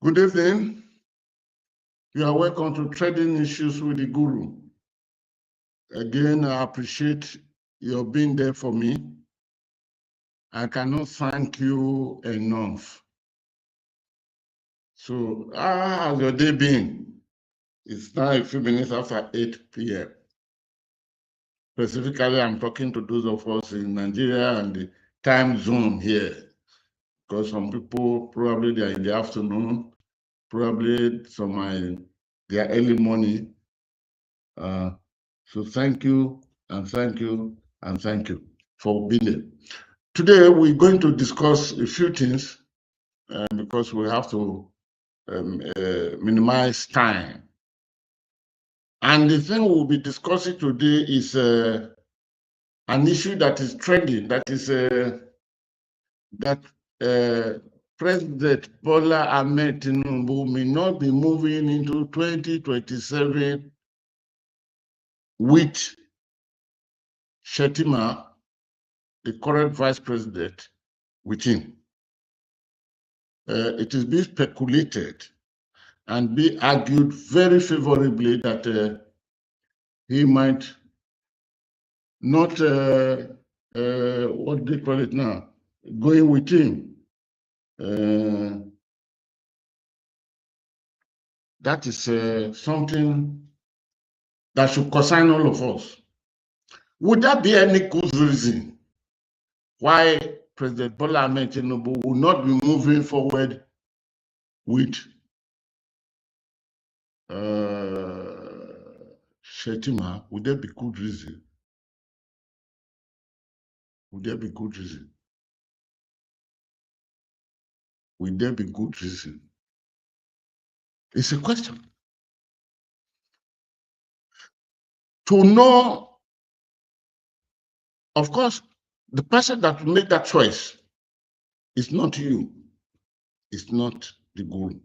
Good evening. You are welcome to Trading Issues with the Guru. Again, I appreciate your being there for me. I cannot thank you enough. So, how has your day been? It's now a few minutes after 8 p.m. Specifically, I'm talking to those of us in Nigeria and the time zone here, because some people probably they are in the afternoon, probably some are in their early morning. So thank you, and thank you, and thank you for being there. Today, we're going to discuss a few things because we have to minimize time. And the thing we'll be discussing today is an issue that is trending, that is President Bola Ahmed Tinubu may not be moving into 2027 with Shettima, the current vice president, with him. It is being speculated and be argued very favorably that he might not, what do they call it now, going with him. That is something that should concern all of us. Would there be any good reason why President Bola Ahmed Tinubu will not be moving forward with Shettima? Would there be good reason? Would there be good reason? Would there be good reason? It's a question. To know, of course, the person that will make that choice is not you. It's not the Guru.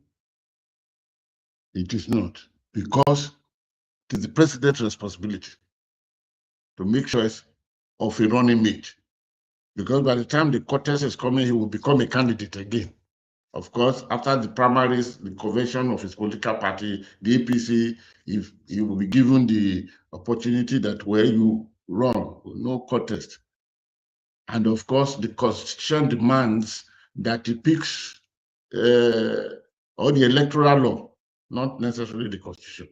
It is not, because it is the president's responsibility to make choice of a running mate. Because by the time the contest is coming, he will become a candidate again. Of course, after the primaries, the convention of his political party, the APC, if he will be given the opportunity that where you run, no contest. And of course, the Constitution demands that he picks or the electoral law, not necessarily the Constitution.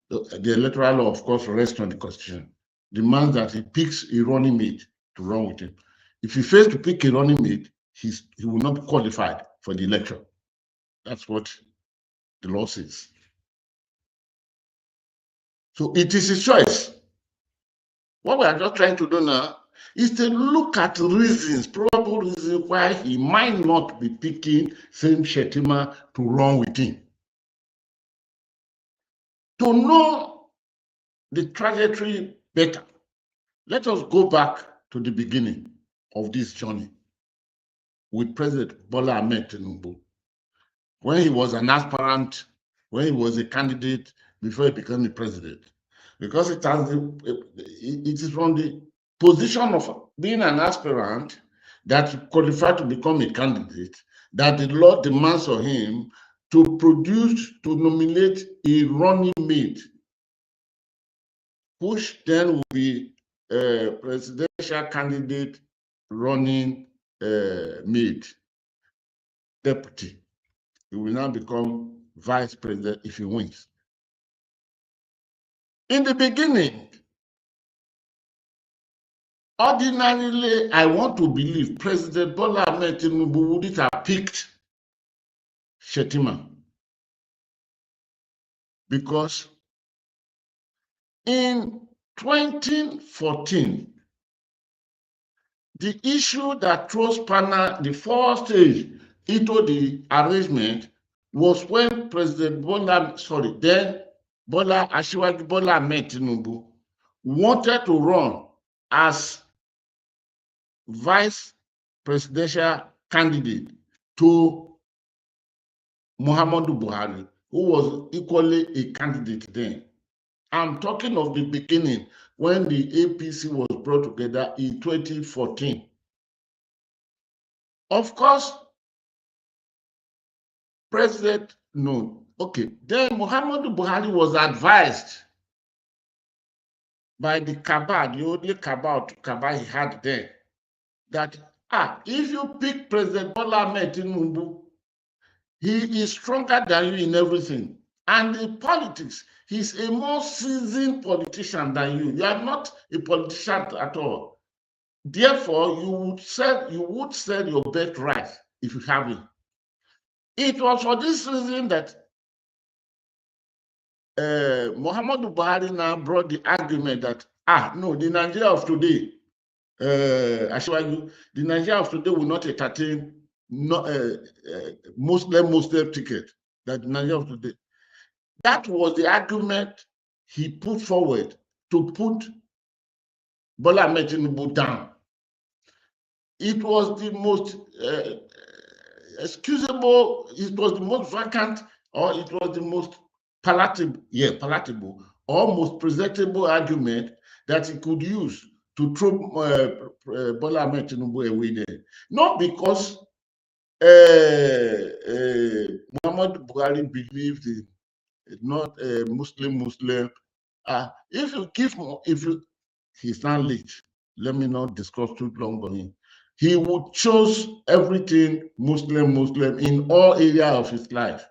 The electoral law, of course, rests on the Constitution, demands that he picks a running mate to run with him. If he fails to pick a running mate, he will not be qualified for the election. That's what the law says. So it is his choice. What we are just trying to do now is to look at reasons, probable reasons why he might not be picking same Shettima to run with him. To know the trajectory better, let us go back to the beginning of this journey with President Bola Ahmed Tinubu. When he was an aspirant, when he was a candidate before he became the president. Because it is from the position of being an aspirant that qualified to become a candidate that the law demands of him to nominate a running mate, which then will be a presidential candidate running mate, deputy. He will now become vice president if he wins. In the beginning, ordinarily, I want to believe President Bola Ahmed Tinubu wouldn't have picked Shettima, because in 2014, the issue that throws the first stage into the arrangement was when President Asiwaju Bola Ahmed Tinubu wanted to run as vice presidential candidate to Muhammadu Buhari, who was equally a candidate then. I'm talking of the beginning when the APC was brought together in 2014. Of course, President No. Okay. Then Muhammadu Buhari was advised by the cabal, the only cabal he had there, that if you pick President Bola Ahmed Tinubu, he is stronger than you in everything. And in politics, he's a more seasoned politician than you. You are not a politician at all. Therefore, you would sell your birthright if you have it. It was for this reason that Muhammadu Buhari now brought the argument that no, the Nigeria of today, the Nigeria of today will not entertain Muslim ticket. That Nigeria of today. That was the argument he put forward to put Bola Ahmed Tinubu down. It was the most excusable, it was the most vacant, or it was the most palatable, or most presentable argument that he could use to throw Bola Ahmed Tinubu away there. Not because Muhammadu Buhari believed in not a Muslim. He's not late. Let me not discuss too long on him. He would choose everything Muslim in all areas of his life.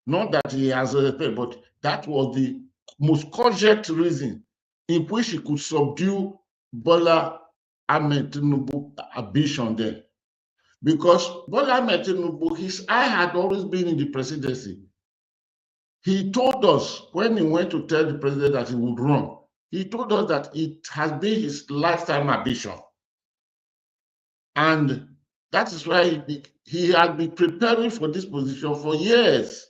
Not that he has a but that was the most cogent reason in which he could subdue Bola Ahmed Tinubu ambition there. Because Bola Ahmed Tinubu, his eye had always been in the presidency. He told us when he went to tell the president that he would run, he told us that it has been his lifetime ambition. And that is why he had been preparing for this position for years.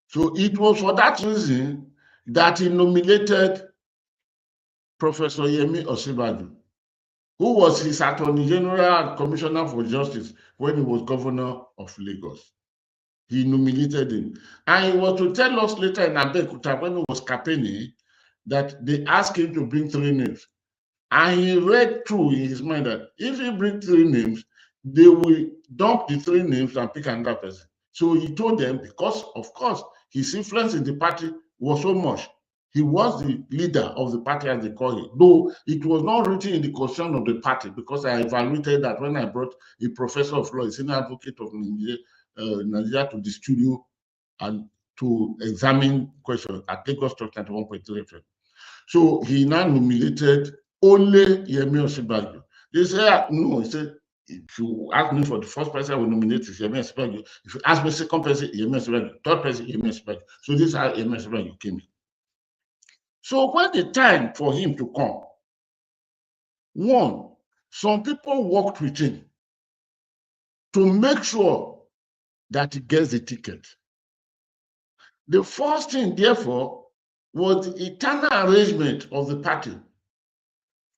So it was for that reason that he nominated Professor Yemi Osinbajo, who was his Attorney General and Commissioner for Justice when he was governor of Lagos. He nominated him. And he was to tell us later in Abeokuta when he was campaigning that they asked him to bring 3 names. And he read through in his mind that if he brings 3 names, they will dump the 3 names and pick another person. So he told them, because of course, his influence in the party was so much. He was the leader of the party, as they call it, though it was not written in the constitution of the party, because I evaluated that when I brought a professor of law, a senior advocate of Nigeria to the studio and to examine questions at Lagos Talk 91.3 FM. So he now nominated only Yemi Osinbajo. They said, no, he said, if you ask me for the first person I will nominate is Yemi Osinbajo. If you ask me second person, Yemi Osinbajo. Third person, Yemi Osinbajo. So this is how Yemi Osinbajo came in. So when the time for him to come, one, some people worked with him to make sure that he gets the ticket. The first thing, therefore, was the eternal arrangement of the party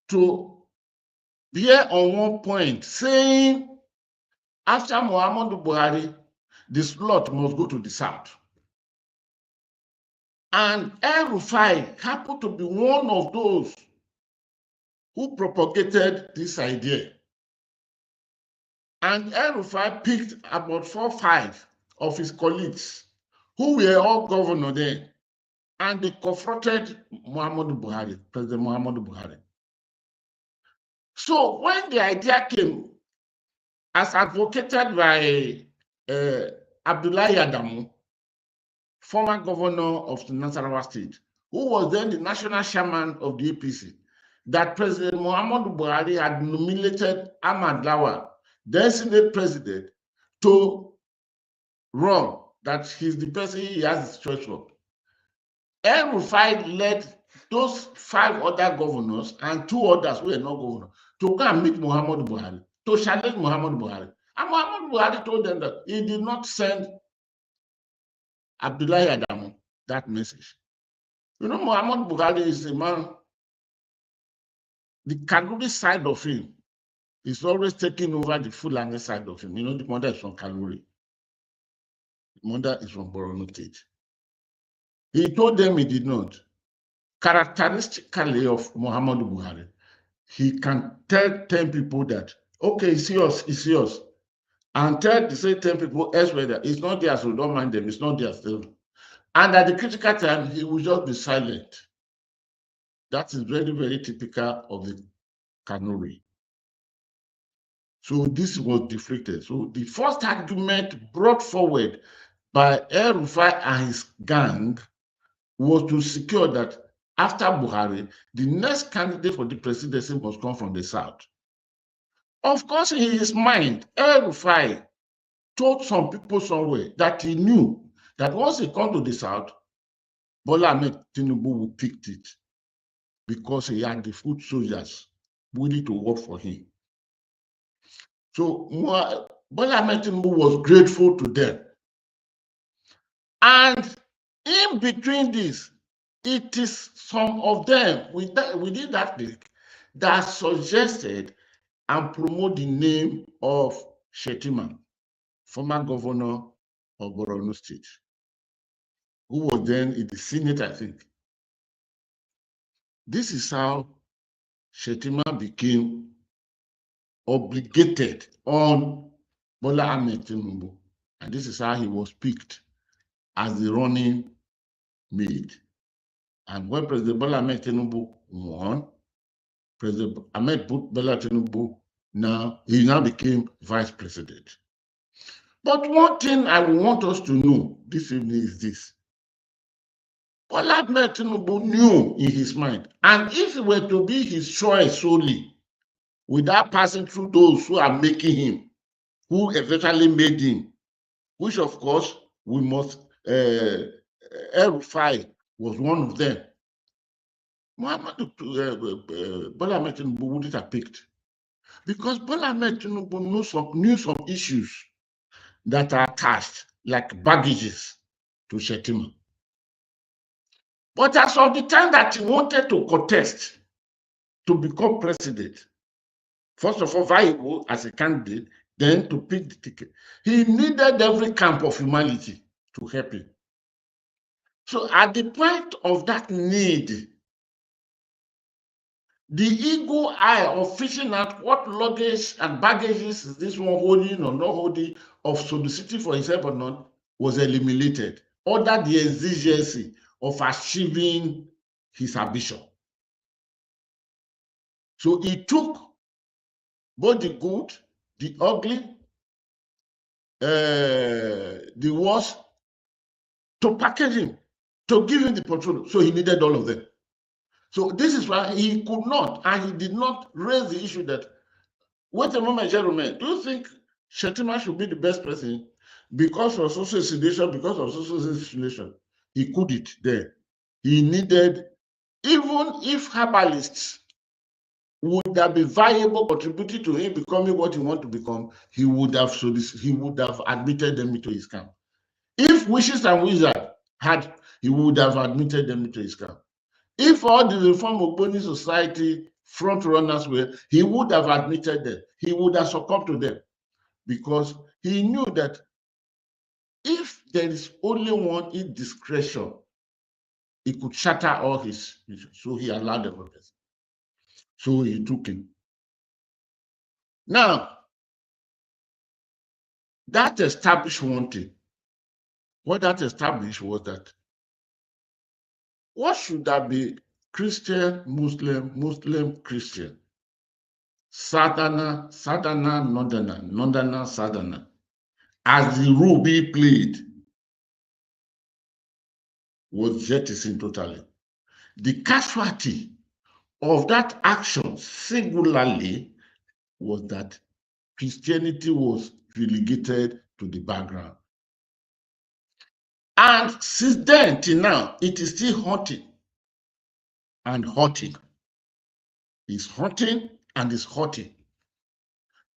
to bear on one point, saying, after Muhammadu Buhari, the slot must go to the south. And El-Rufai happened to be one of those who propagated this idea. And El-Rufai picked about 4 or 5 of his colleagues who were all governors there, and they confronted Muhammadu Buhari, President Muhammadu Buhari. So when the idea came, as advocated by Abdullahi Adamu, former governor of the Nasarawa state, who was then the national chairman of the APC, that President Muhammadu Buhari had nominated Ahmad Lawal, then Senate president, to run, that he's the person he has his choice for. El-Rufai led those 5 other governors and 2 others who were not governors to go and meet Muhammadu Buhari, to challenge Muhammadu Buhari. And Muhammadu Buhari told them that he did not send Abdullahi Adamu that message. You know, Muhammadu Buhari is a man, the Kanuri side of him is always taking over the Fulani side of him. You know, the mother is from Kanuri. The mother is from Borno State. He told them he did not. Characteristically of Muhammadu Buhari, he can tell 10 people that, okay, it's yours. and tell the same 10 people elsewhere that it's not theirs, so don't mind them, it's not theirs. And at the critical time, he will just be silent. That is very, very typical of the Kanuri. So this was deflected. So the first argument brought forward by El-Rufai and his gang was to secure that after Buhari, the next candidate for the presidency must come from the South. Of course, in his mind, El-Rufai told some people somewhere that he knew that once he comes to the South, Bola Ahmed Tinubu would pick it because he had the foot soldiers willing to work for him. So Bola Ahmed Tinubu was grateful to them. And in between this, it is some of them within that league that suggested and promote the name of Shettima, former governor of Borno State, who was then in the Senate, I think. This is how Shettima became obligated on Bola Ahmed Tinubu, and this is how he was picked as the running mate. And when President Bola Ahmed Tinubu won, President Ahmed Bola Tinubu he now became vice president. But one thing I want us to know this evening is this. Bola Ahmed Tinubu knew in his mind, and if it were to be his choice solely, without passing through those who are making him, who eventually made him, which of course we must, El-Rufai was one of them. Bola Ahmed Tinubu wouldn't have picked, because Bola Ahmed Tinubu knew some issues that are attached, like baggages, to Shettima. But as of the time that he wanted to contest to become president, first of all, viable as a candidate, then to pick the ticket, he needed every camp of humanity to help him. So at the point of that need, the ego eye of fishing out what luggage and baggages is this one holding or not holding, of soliciting for himself or not, was eliminated, under the exigency of achieving his ambition. So he took both the good, the ugly, the worst, to package him, to give him the portfolio. So he needed all of them. So this is why he could not, and he did not raise the issue that, wait a moment, gentlemen, do you think Shettima should be the best person because of social situation, because of social situation? He couldn't there. He needed, even if herbalists would have been viable, contributing to him becoming what he wanted to become, he would have admitted them into his camp. If Wishes and Wizards had, he would have admitted them into his camp. If all the Reform Ogboni Society front runners were, he would have admitted them. He would have succumbed to them, because he knew that if there is only one indiscretion, it could shatter all his vision. So he allowed the protest. So he took him. Now, that established one thing. What that established was that what should that be? Christian, Muslim, Muslim, Christian, Southerner, Southerner, Northerner, Northerner, Southerner, as the role being played was jettisoned totally. The casualty of that action singularly was that Christianity was relegated to the background. And since then till now, it is still haunting and hurting. It's haunting and it's hurting,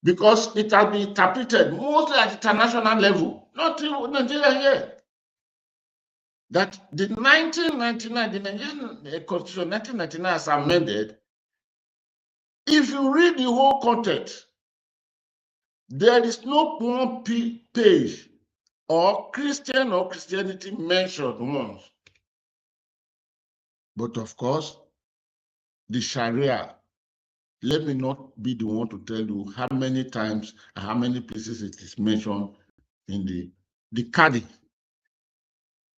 because it has been interpreted mostly at international level, not in Nigeria here, that the 1999, the Nigerian Constitution 1999 as amended, if you read the whole context, there is no one page or Christian or Christianity mentioned once. But of course, the Sharia let me not be the one to tell you how many times and how many places it is mentioned in the Kadi.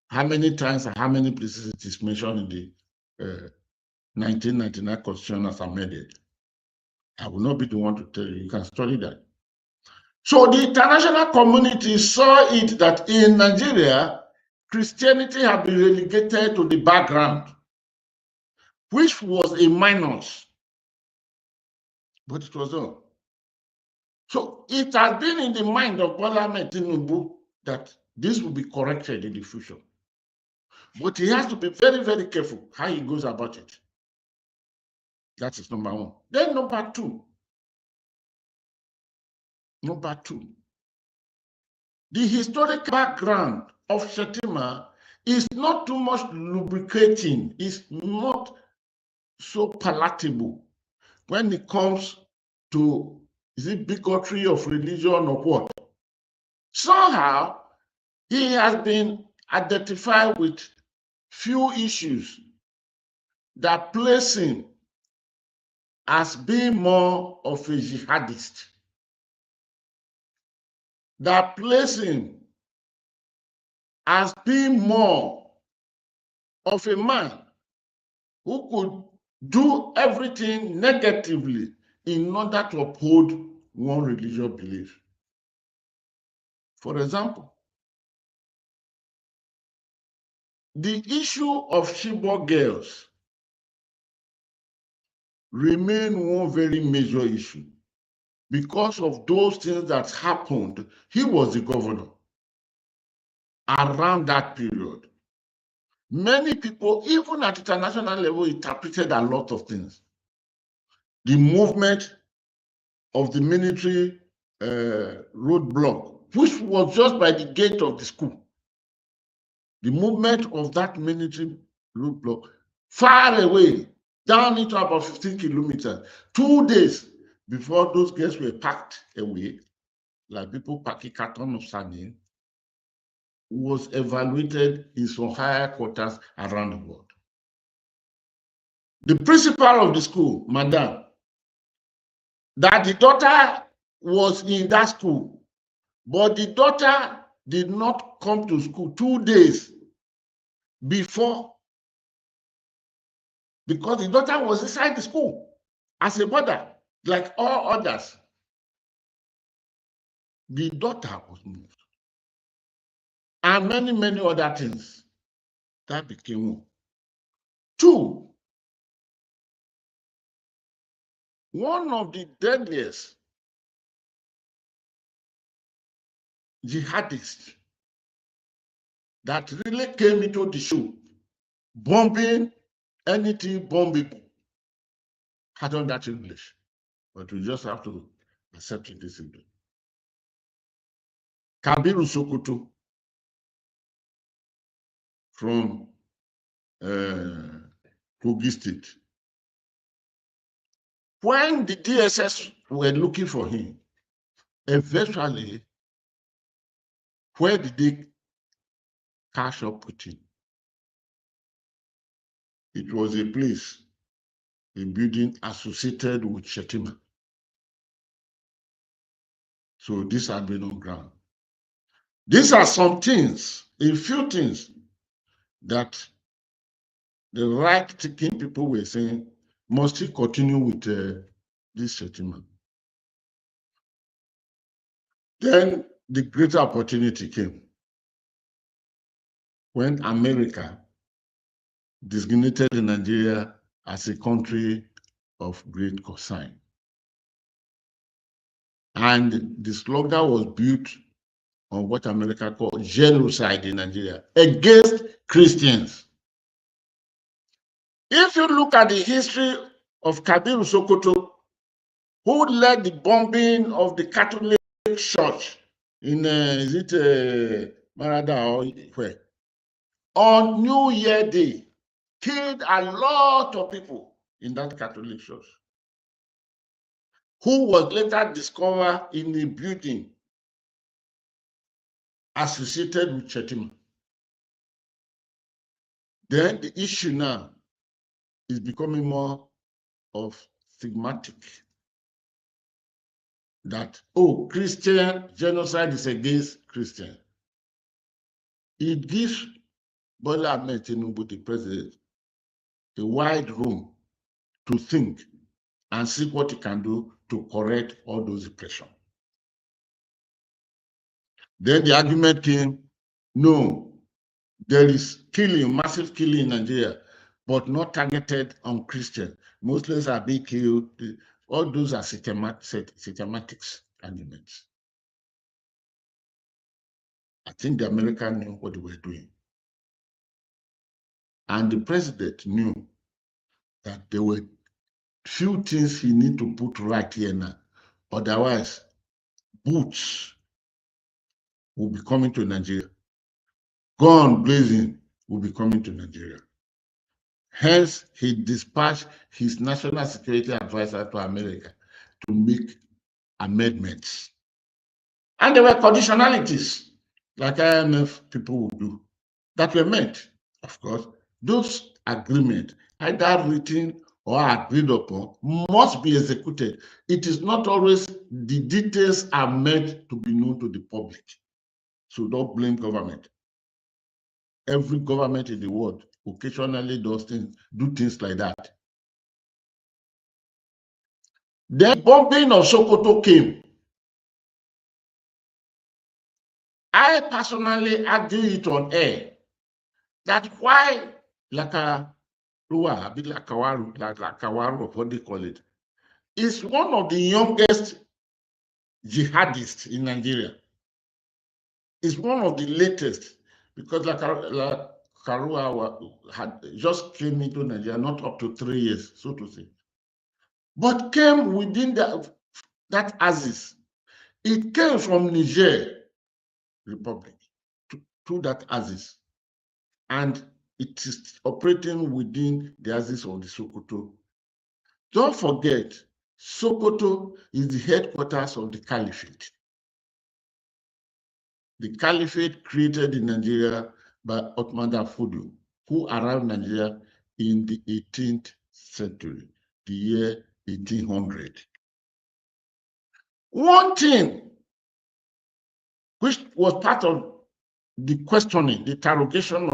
How many times and how many places it is mentioned in the 1999 Constitution as amended. I will not be the one to tell you. You can study that. So the international community saw it that in Nigeria, Christianity had been relegated to the background, which was a minus, but it was not. So it has been in the mind of Bola Ahmed Tinubu that this will be corrected in the future. But he has to be very, very careful how he goes about it. That is number one. Then number two, the historic background of Shettima is not too much lubricating, it's not so palatable when it comes to, is it bigotry of religion or what? Somehow, he has been identified with few issues that place him as being more of a jihadist, that place him as being more of a man who could do everything negatively in order to uphold one religious belief. For example, the issue of Chibok girls remain one very major issue. Because of those things that happened, he was the governor around that period. Many people, even at international level, interpreted a lot of things. The movement of the military roadblock, which was just by the gate of the school. The movement of that military roadblock far away, down into about 15 kilometers, 2 days before those girls were packed away, like people packing carton of sardine, was evaluated in some higher quarters around the world. The principal of the school, madam, that the daughter was in that school, but the daughter did not come to school 2 days before, because the daughter was inside the school as a mother, like all others. The daughter was moved. And many, many other things that became one. Two, one of the deadliest jihadists that really came into the show, bombing anything bombable, had done that English, but we just have to accept it this English. Kabiru Sokoto from Kogi State. When the DSS were looking for him, eventually, where did they catch up with him? It was a place, a building associated with Shettima. So this had been on ground. These are some things, a few things that the right-thinking people were saying, must he continue with this Shettima? Then the greater opportunity came when America designated Nigeria as a country of great concern. And the slogan was built on what America called genocide in Nigeria against Christians. If you look at the history of Kabiru Sokoto, who led the bombing of the Catholic Church in, is it Marada or where? On New Year Day, killed a lot of people in that Catholic church, who was later discovered in a building associated with Shettima. Then the issue now is becoming more of stigmatic that, oh, Christian genocide is against Christian. It gives Bola Ahmed Tinubu, the president, a wide room to think and see what he can do to correct all those impressions. Then the argument came, no, there is killing, massive killing in Nigeria, but not targeted on Christians. Muslims are being killed. All those are systematics arguments. I think the Americans knew what they were doing. And the president knew that there were few things he need to put right here now. Otherwise, boots will be coming to Nigeria. Gun blazing will be coming to Nigeria. Hence, he dispatched his national security advisor to America to make amendments. And there were conditionalities, like IMF people would do, that were met. Of course, those agreements, either written or agreed upon, must be executed. It is not always the details are meant to be known to the public. So don't blame government. Every government in the world occasionally does things, do things like that. Then bombing of Sokoto came. I personally argue it on air that why Lakawaru, what they call it, is one of the youngest jihadists in Nigeria. It's one of the latest, because Karua had just came into Nigeria not up to 3 years, so to say, but came within that axis. It came from Niger Republic to that axis, and it is operating within the axis of the Sokoto. Don't forget, Sokoto is the headquarters of the Caliphate. The Caliphate created in Nigeria by Othman Fodio, who arrived in Nigeria in the 18th century, the year 1800. One thing which was part of the questioning, the interrogation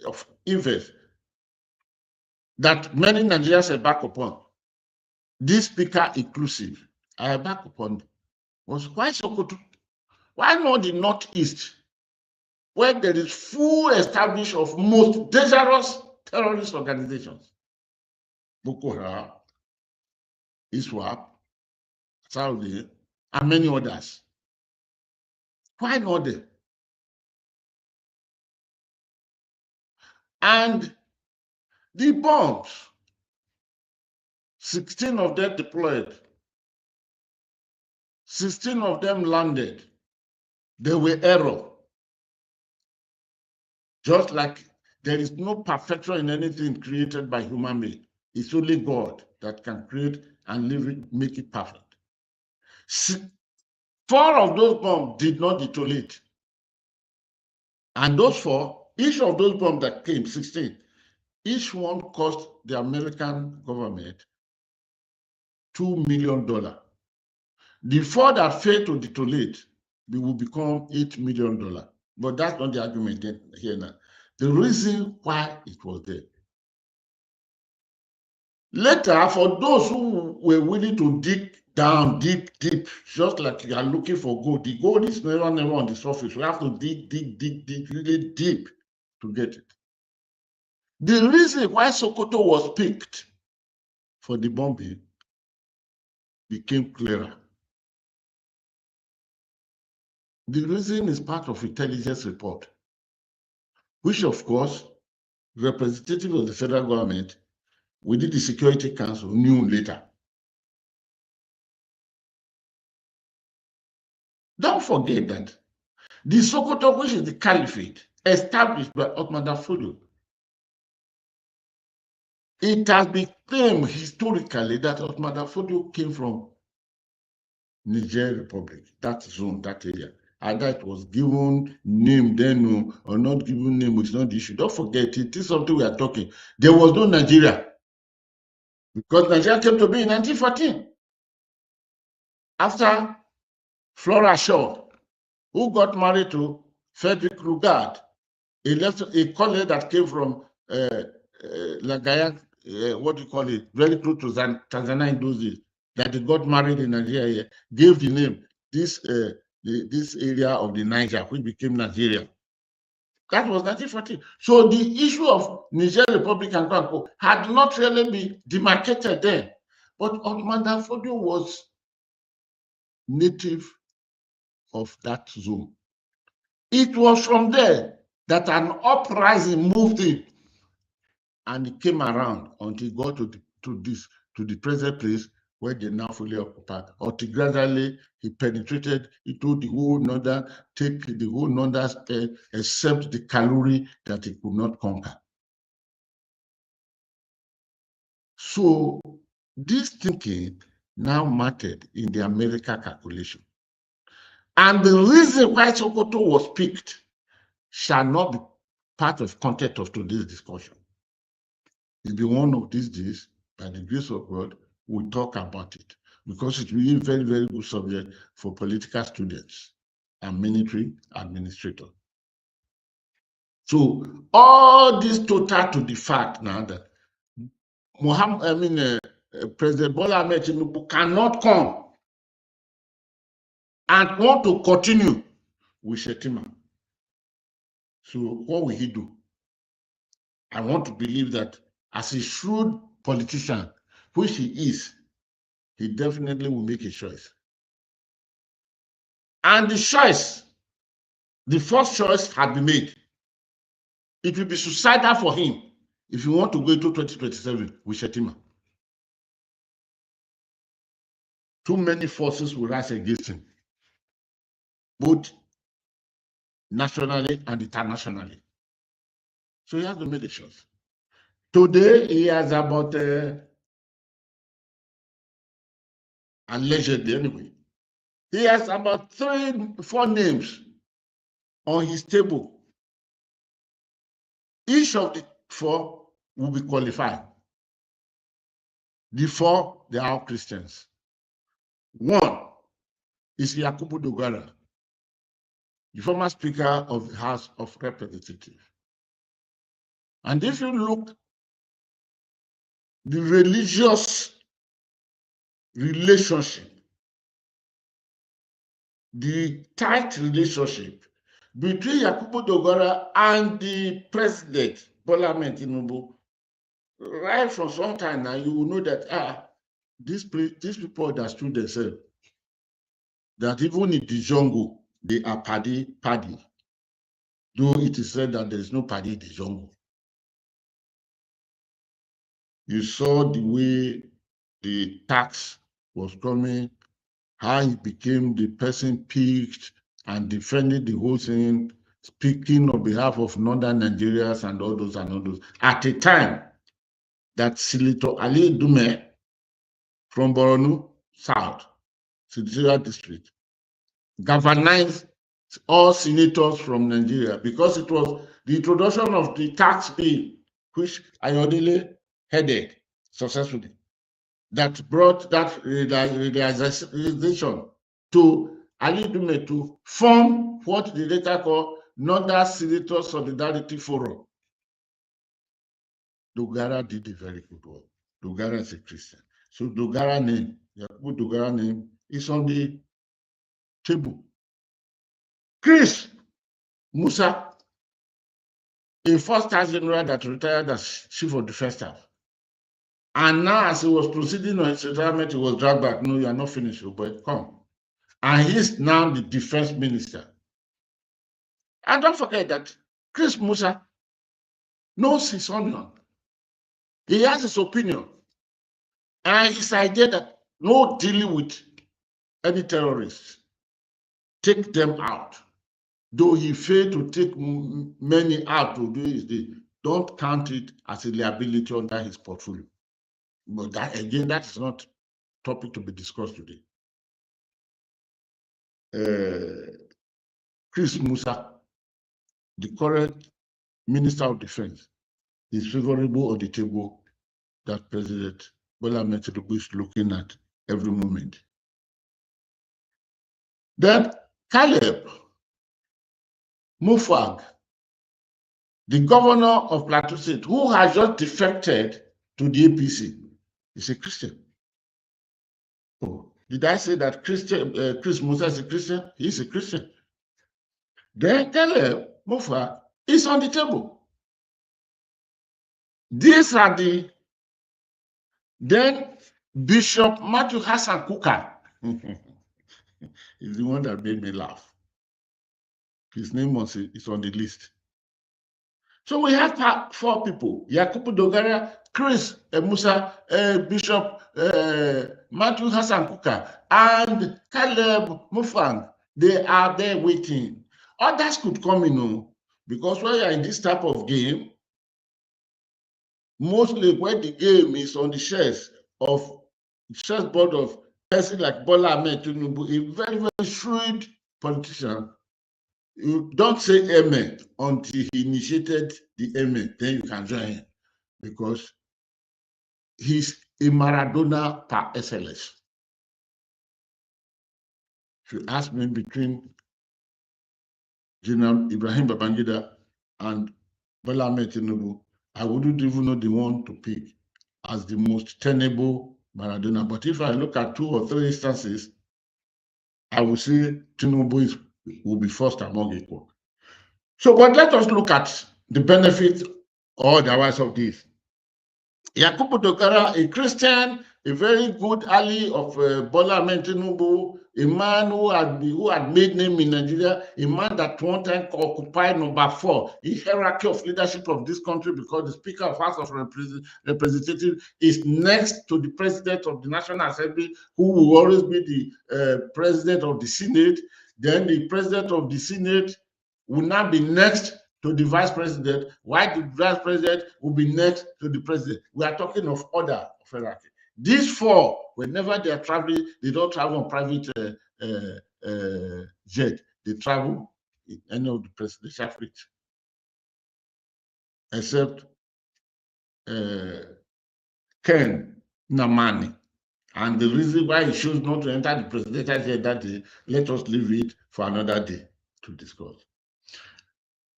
of Yves, that many Nigerians embark upon, this speaker inclusive, I embark upon, was why Sokoto? Why not the Northeast, where there is full establishment of most dangerous terrorist organizations? Boko Haram, ISWAP, Saudi, and many others. Why not there? And the bombs, 16 of them deployed, 16 of them landed. They were error. Just like there is no perfection in anything created by human being. It's only God that can create and make it perfect. 4 of those bombs did not detonate. And those 4, each of those bombs that came, 16, each one cost the American government $2 million. The 4 that failed to detonate, they will become $8 million. But that's not the argument here now. The reason why it was there. Later, for those who were willing to dig down deep, just like you are looking for gold, the gold is never on the surface. We have to dig really deep to get it. The reason why Sokoto was picked for the bombing became clearer. The reason is part of intelligence report, which of course, representative of the federal government within the Security Council knew later. Don't forget that the Sokoto, which is the Caliphate, established by Othman Fodio, it has been claimed historically that Othman Fodio came from Niger Republic, that zone, that area. And that was given name then or not given name, which is not the issue. Don't forget, it is something we are talking. There was no Nigeria Because Nigeria came to be in 1914 after Flora Shaw, who got married to Frederick Lugard, a colleague that came from Lagaya, what do you call it, very close to Tanzania in those days, that they got married in Nigeria, gave the name, this area of the Niger, which became Nigeria. That was 1914. So the issue of Niger Republic and Congo had not really been demarcated then. But Ottoman Danfodio was native of that zone. It was from there that an uprising moved in, and it came around until it got to the present place where they now fully occupied. Until gradually he penetrated into the whole northern, take the whole northern except the Kaluri that he could not conquer. So this thinking now mattered in the American calculation. And the reason why Sokoto was picked shall not be part of content of today's discussion. It'll be one of these days, by the grace of God, we'll talk about it, because it will be a very, very good subject for political students and military administrators. So all this total to the fact now that President Bola Ahmed Tinubu cannot come and want to continue with Shettima. So what will he do? I want to believe that as a shrewd politician, which he is, he definitely will make a choice. And the choice, the first choice had been made. It will be suicidal for him if you want to go into 2027 with Shettima. Too many forces will rise against him, both nationally and internationally. So he has to make a choice. Today, he has about, allegedly anyway, he has about 3-4 names on his table. Each of the 4 will be qualified. The 4, they are all Christians. One is Yakubu Dogara, the former Speaker of the House of Representatives. And if you look, the religious relationship, the tight relationship between Yakubu Dogara and the President, Bola Ahmed Tinubu, right from some time now, you will know that these people understood themselves, that even in the jungle, they are paddy, though it is said that there is no paddy in the jungle. You saw the way the tax was coming, how he became the person picked and defending the whole thing, speaking on behalf of northern Nigerians and all those at a time that Senator Ali Dume from Borno South, Senatorial District, galvanized all senators from Nigeria, because it was the introduction of the tax bill, which Ayodele headed successfully, that brought that realization to Ali Dume to form what they later call Northern Senator Solidarity Forum. Dogara did a very good work. Dogara is a Christian. So Dogara name, Yakubu Dogara name is on the table. Chris Musa, a first-time general that retired as Chief of Defense Staff. And now, as he was proceeding on his retirement, he was dragged back. No, you are not finished, but come. And he's now the defense minister. And don't forget that Chris Musa knows his onion. He has his opinion. And his idea that no dealing with any terrorists, take them out. Though he failed to take many out to do his day, don't count it as a liability under his portfolio. But that, again, that is not topic to be discussed today. Chris Musa, the current Minister of Defense, is favorable on the table that President Bola Ahmed Tinubu is looking at every moment. Then Caleb Mutfwang, the governor of Plateau State, who has just defected to the APC, is a Christian. Oh, did I say that Chris Musa is a Christian? He's a Christian. Then Caleb Mutfwang is on the table. These are the, then Bishop Matthew Hassan Kukah is the one that made me laugh. His name is on the list. So we have 4 people: Yakubu Dogara, Chris Musa, Bishop Matthew Hassan Kukah, and Caleb Mutfwang. They are there waiting. Others could come in, because when you're in this type of game, mostly when the game is on the chessboard of person like Bola Ahmed Tinubu, a very, very shrewd politician, you don't say amen until he initiated the amen, then you can join him, because he's a Maradona par excellence. If you ask me, between General Ibrahim Babangida and Bola Ahmed Tinubu, I wouldn't even know the one to pick as the most tenable Maradona. But if I look at 2 or 3 instances, I would say Tinubu will be first among equal. So, but let us look at the benefit or the otherwise of this. Yakubu Dogara, a Christian, a very good ally of Bola Ahmed Tinubu, a man who had made name in Nigeria, a man that one time occupied number 4 in hierarchy of leadership of this country, because the Speaker of House of Representatives is next to the President of the National Assembly, who will always be the President of the Senate. Then the President of the Senate will now be next to the Vice President, while the Vice President will be next to the President. We are talking of order of hierarchy. These 4, whenever they are traveling, they don't travel on private jet. They travel in any of the presidential fleet, except Ken Namani. And the reason why he chose not to enter the presidential jet that day, let us leave it for another day to discuss.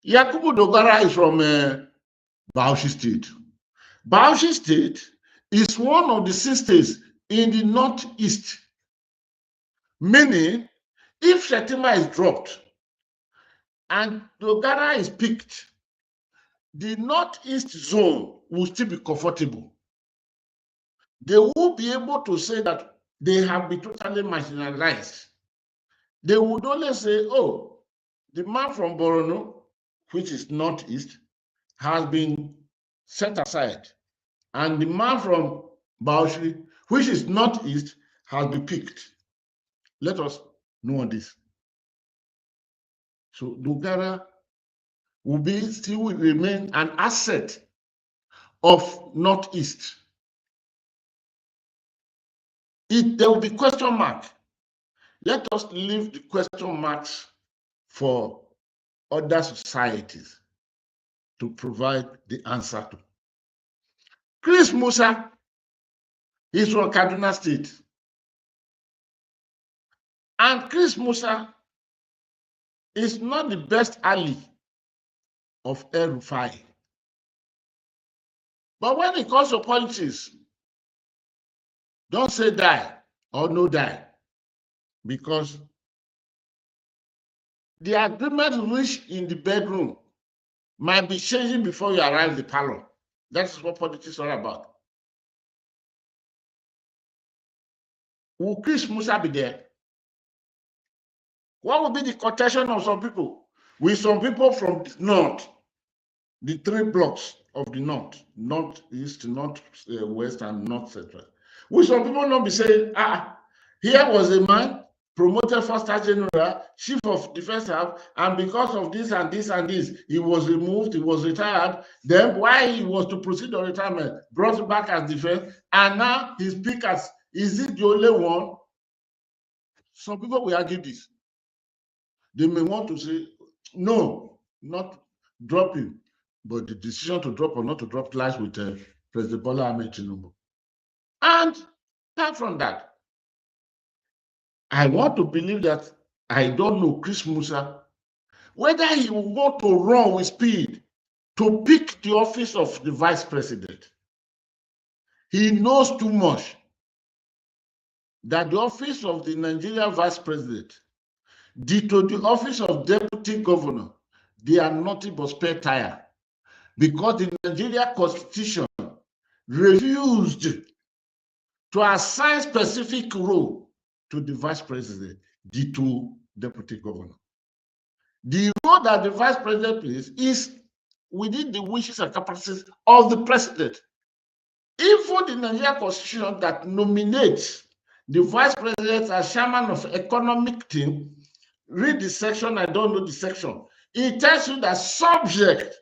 Yakubu Dogara is from Bauchi State. Bauchi State is one of the 6 states in the northeast, meaning if Shettima is dropped and Dogara is picked, the northeast zone will still be comfortable. They will be able to say that they have been totally marginalized. They would only say, oh, the man from Borno, which is northeast, has been set aside, and the man from Bauchi, which is northeast, has been picked. Let us know this. So Dogara still will remain an asset of northeast. There will be question mark. Let us leave the question marks for other societies to provide the answer to. Chris Musa is from Kaduna State. And Chris Musa is not the best ally of El-Rufai. But when it comes to politics, don't say die or no die, because the agreement reached in the bedroom might be changing before you arrive the parlor. That's what politics is all about. Will Chris Musa be there? What will be the contention of some people? With some people from the north, the 3 blocks of the north, northeast, north west, and north central. Will some people not be saying, here was a man promoted 1st General, Chief of Defense Staff, and because of this and this and this, he was removed, he was retired. Then why he was to proceed on retirement, brought him back as defense, and now he's picked as, is it the only one? Some people will argue this. They may want to say, no, not drop him, but the decision to drop or not to drop lies with President Bola Ahmed Tinubu. And apart from that, I want to believe that, I don't know Chris Musa, whether he will want to run with speed to pick the office of the vice president. He knows too much that the office of the Nigeria vice president, to the office of deputy governor, they are nothing but spare tire, because the Nigeria constitution refused to assign specific role to the vice president, the two deputy governor. The role that the vice president plays is within the wishes and capacities of the president. Even the Nigeria constitution that nominates the vice president as chairman of economic team, read the section, I don't know the section. It tells you that subject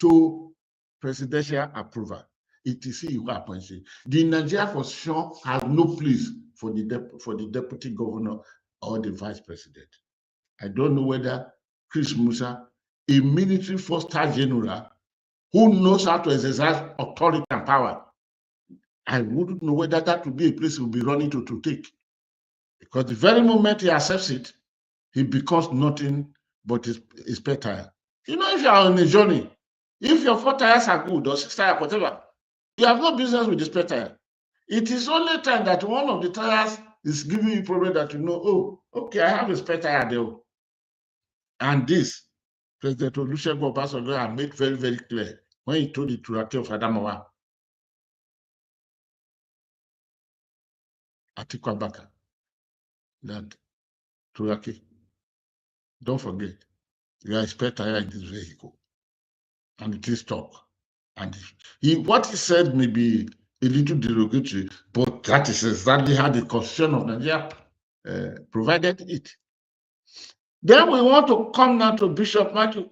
to presidential approval, it is he who appoints it. The Nigeria constitution has no place for the deputy governor or the vice president. I don't know whether Chris Musa, a military four-star general who knows how to exercise authority and power, I wouldn't know whether that would be a place he would be running to take. Because the very moment he accepts it, he becomes nothing but a spare tire. You know, if you are on a journey, if your 4 tires are good or 6 tires, whatever, you have no business with the spare tire. It is only time that one of the tires is giving you problem that you know, oh, okay, I have a spare tire there. And this, President Olusegun Obasanjo had made very, very clear when he told the Turaki of Adamawa, Atiku Abubakar, that Turaki, don't forget, you are a spare tire in this vehicle. And it is talk. And what he said may be a little derogatory, but that is exactly how the Constitution of Nigeria provided it. Then we want to come now to Bishop Matthew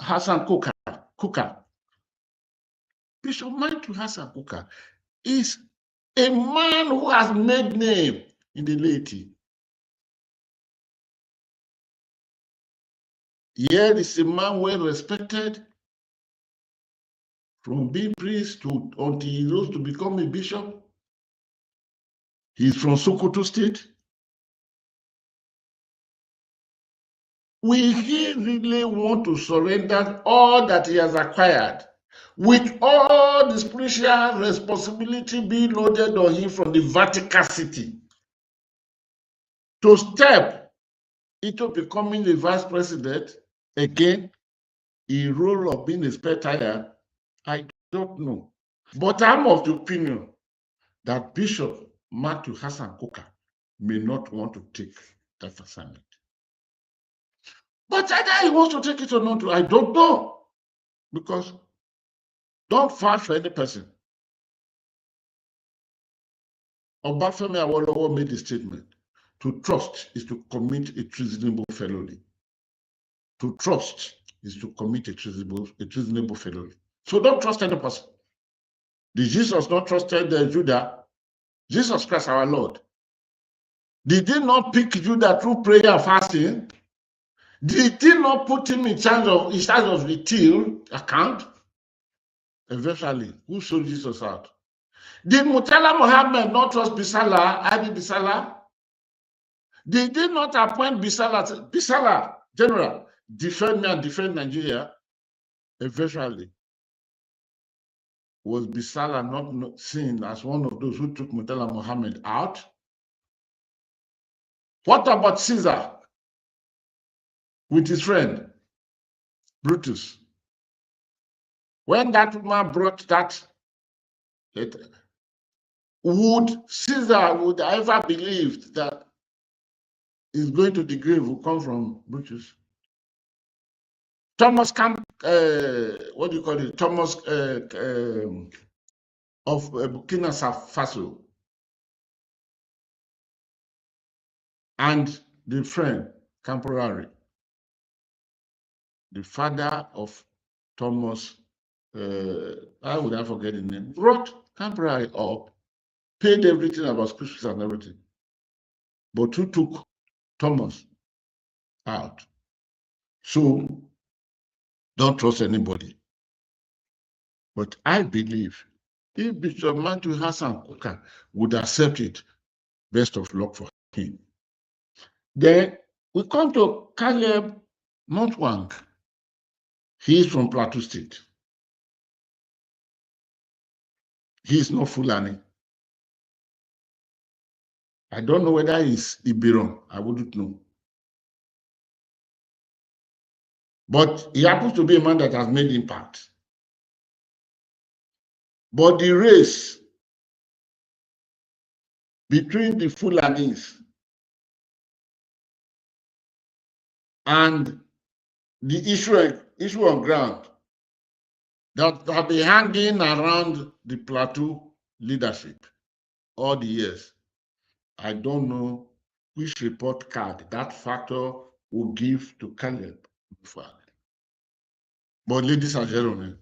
Hassan Kukah. Bishop Matthew Hassan Kukah is a man who has made name in the laity. Here is a man well respected, from being priest until he rose to become a bishop. He's from Sokoto State. Will he really want to surrender all that he has acquired, with all the spiritual responsibility being loaded on him from the Vatican City, to step into becoming the vice president again, a role of being a spare tire? I don't know. But I'm of the opinion that Bishop Matthew Hassan Kukah may not want to take that assignment. But either he wants to take it or not, I don't know. Because don't fall for any person. Obafemi Awolowo made a statement: to trust is to commit a treasonable felony. To trust is to commit a treasonable felony. So don't trust any person. Did Jesus not trust Judah? Jesus Christ, our Lord. Did he not pick Judah through prayer and fasting? Did he not put him in charge of the till account? Eventually, who sold Jesus out? Did Murtala Muhammad not trust Bisala, Abi Bisala? Did they not appoint Bisala, General, defend me and defend Nigeria? Eventually, was Bisala not seen as one of those who took Murtala Muhammad out? What about Caesar with his friend Brutus? When that woman brought that, would Caesar ever believe that he's going to the grave will come from Brutus? Thomas Camp, what do you call it? Thomas of Burkina Faso, and the friend Camporari, the father of Thomas, how would I forget his name? Brought Camporari up, paid everything about scriptures and everything, but who took Thomas out? So don't trust anybody. But I believe If Bishop Matthew Hassan Kukah would accept it, best of luck for him. Then we come to Caleb Motwang. He is from Plateau State. He is not Fulani. I don't know whether he's Ibiron. I wouldn't know. But he happens to be a man that has made impact. But the race between the Fulanis and the issue on ground that have been hanging around the Plateau leadership all the years, I don't know which report card that factor will give to Caleb. But ladies and gentlemen,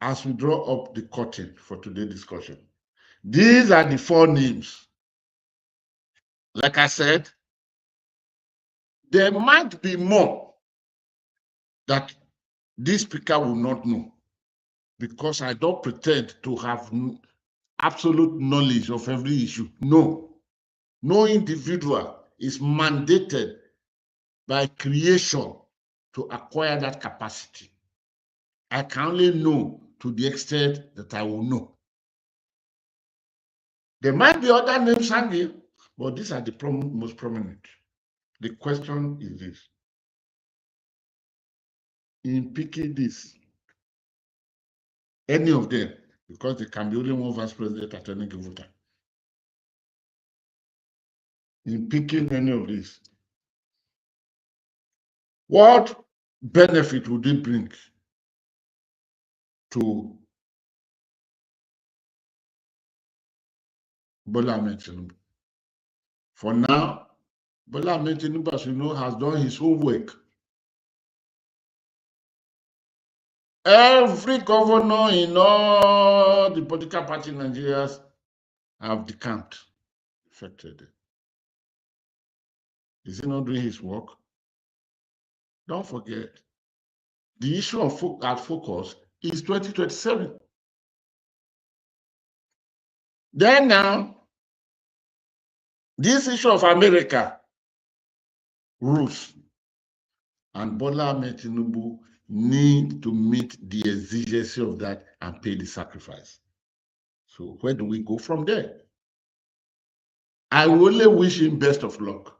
as we draw up the curtain for today's discussion, these are the 4 names. Like I said, there might be more that this speaker will not know, because I don't pretend to have absolute knowledge of every issue. No individual is mandated by creation to acquire that capacity. I can only know to the extent that I will know. There might be other names hanging, but these are the most prominent. The question is this: in picking this, any of them, because there can be only one vice president at any given time, in picking any of these, what benefit would it bring to Bola Ahmed Tinubu? For now, Bola Ahmed Tinubu, as you know, has done his homework. Every governor in all the political parties in Nigeria have decamped, affected. Is he not doing his work? Don't forget, the issue of focus is 2027. Then now, this issue of America rules, and Bola Ahmed Tinubu need to meet the exigency of that and pay the sacrifice. So where do we go from there? I only wish him best of luck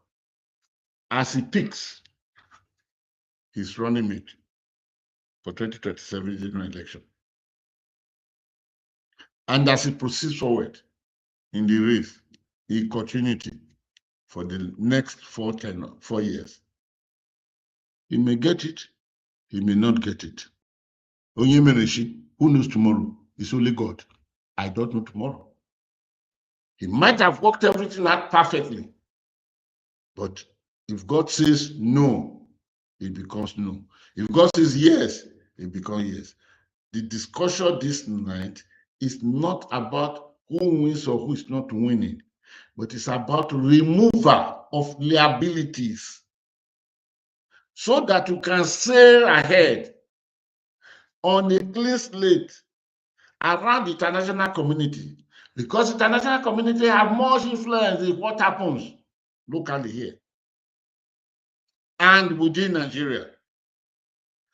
as he picks his running mate for 2027 general election, and as he proceeds forward in the race, in continuity for the next 4 years. He may get it, he may not get it. Onye Mereshi, who knows tomorrow? It's only God. I don't know tomorrow. He might have worked everything out perfectly, but if God says no, it becomes no. If God says yes, it becomes yes. The discussion this night is not about who wins or who is not winning, but it's about removal of liabilities so that you can sail ahead on a clean slate around the international community, because the international community have much influence in what happens locally here and within Nigeria,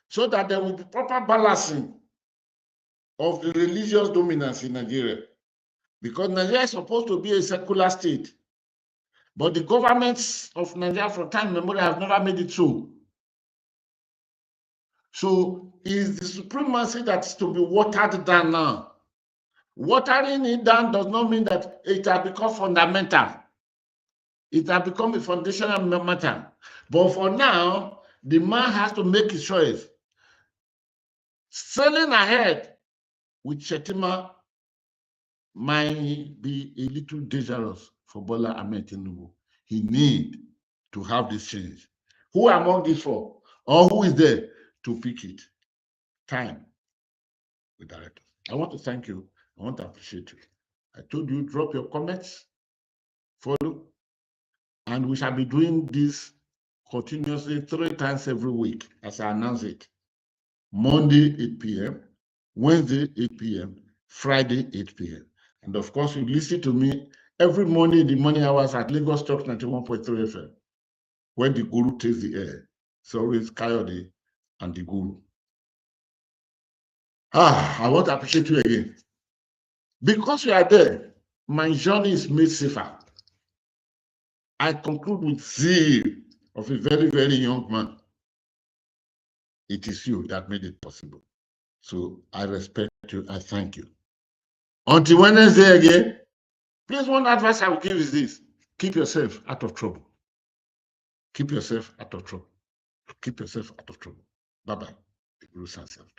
so that there will be proper balancing of the religious dominance in Nigeria, because Nigeria is supposed to be a secular state, but the governments of Nigeria from time immemorial have never made it so. So is the supremacy that's to be watered down now. Watering it down does not mean that it has become fundamental. It has become a foundational matter. But for now, the man has to make his choice. Sailing ahead with Shettima might be a little dangerous for Bola Ahmed Tinubu. He needs to have this change. Who among these 4, or who is there to pick it? Time with directors. I want to thank you. I want to appreciate you. I told you, drop your comments, follow, and we shall be doing this continuously 3 times every week, as I announce it. Monday, 8 p.m., Wednesday, 8 p.m., Friday, 8 p.m. And of course, you listen to me every morning in the morning hours at Lagos Talk 91.3 FM, when the Guru takes the air. It's always Kayode and the Guru. I want to appreciate you again. Because you are there, my journey is made safer. I conclude with zeal of a very, very young man. It is you that made it possible. So I respect you. I thank you. Until Wednesday again, please, one advice I will give is this: keep yourself out of trouble. Keep yourself out of trouble. Keep yourself out of trouble. Bye-bye. The Guru Sanself.